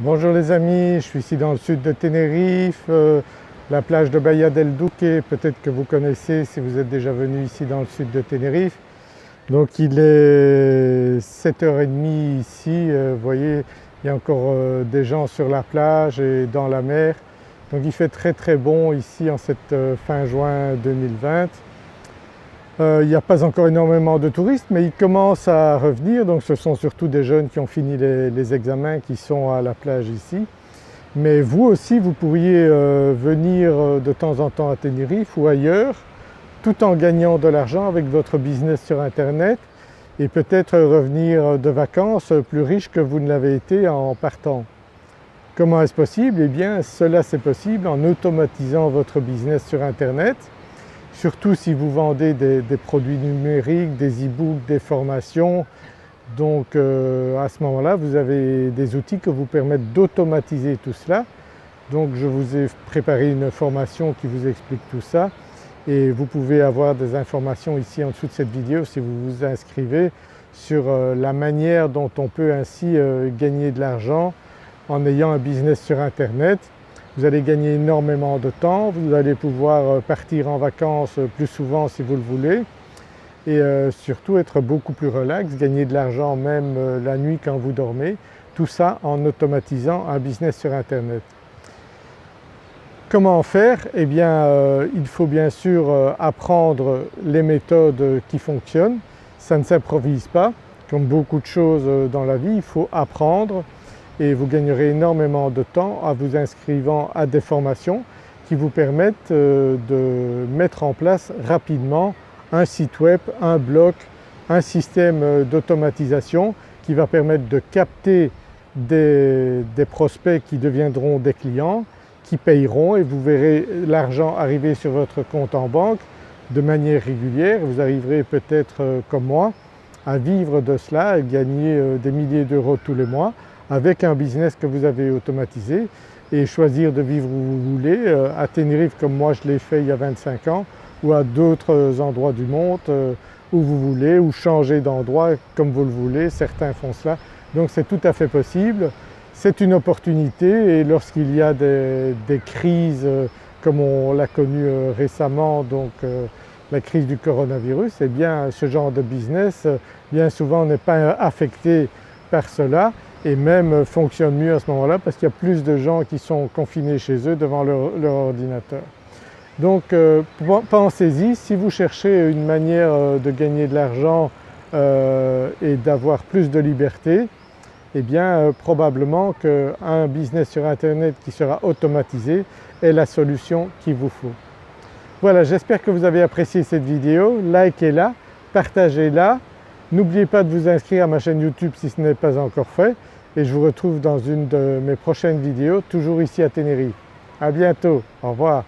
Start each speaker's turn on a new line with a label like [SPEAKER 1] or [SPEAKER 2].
[SPEAKER 1] Bonjour les amis, je suis ici dans le sud de Tenerife, la plage de Bahia del Duque, peut-être que vous connaissez si vous êtes déjà venu ici dans le sud de Tenerife. Donc il est 7h30 ici, vous voyez il y a encore des gens sur la plage et dans la mer. Donc il fait très bon ici en cette fin juin 2020. Il n'y a pas encore énormément de touristes mais ils commencent à revenir, donc ce sont surtout des jeunes qui ont fini les examens qui sont à la plage ici. Mais vous aussi vous pourriez venir de temps en temps à Tenerife ou ailleurs tout en gagnant de l'argent avec votre business sur internet et peut-être revenir de vacances plus riche que vous ne l'avez été en partant. Comment est-ce possible? Eh bien cela c'est possible en automatisant votre business sur internet. Surtout si vous vendez des produits numériques, des e-books, des formations. Donc à ce moment-là vous avez des outils qui vous permettent d'automatiser tout cela. Donc je vous ai préparé une formation qui vous explique tout ça et vous pouvez avoir des informations ici en dessous de cette vidéo si vous vous inscrivez sur la manière dont on peut ainsi gagner de l'argent en ayant un business sur internet. Vous allez gagner énormément de temps, vous allez pouvoir partir en vacances plus souvent si vous le voulez et surtout être beaucoup plus relax, gagner de l'argent même la nuit quand vous dormez, tout ça en automatisant un business sur internet. Comment faire? Eh bien il faut bien sûr apprendre les méthodes qui fonctionnent, ça ne s'improvise pas, comme beaucoup de choses dans la vie, il faut apprendre et vous gagnerez énormément de temps en vous inscrivant à des formations qui vous permettent de mettre en place rapidement un site web, un blog, un système d'automatisation qui va permettre de capter des prospects qui deviendront des clients, qui payeront et vous verrez l'argent arriver sur votre compte en banque de manière régulière. Vous arriverez peut-être comme moi à vivre de cela, à gagner des milliers d'euros tous les mois avec un business que vous avez automatisé et choisir de vivre où vous voulez, à Tenerife comme moi je l'ai fait il y a 25 ans ou à d'autres endroits du monde où vous voulez, ou changer d'endroit comme vous le voulez, certains font cela. Donc c'est tout à fait possible, c'est une opportunité et lorsqu'il y a des crises comme on l'a connu récemment, donc la crise du coronavirus, eh bien ce genre de business bien souvent n'est pas affecté par cela et même fonctionne mieux à ce moment-là parce qu'il y a plus de gens qui sont confinés chez eux devant leur ordinateur. Donc pensez-y, si vous cherchez une manière de gagner de l'argent et d'avoir plus de liberté, eh bien probablement qu'un business sur internet qui sera automatisé est la solution qu'il vous faut. Voilà, j'espère que vous avez apprécié cette vidéo, likez-la, partagez-la. N'oubliez pas de vous inscrire à ma chaîne YouTube si ce n'est pas encore fait et je vous retrouve dans une de mes prochaines vidéos, toujours ici à Tenerife. À bientôt, au revoir.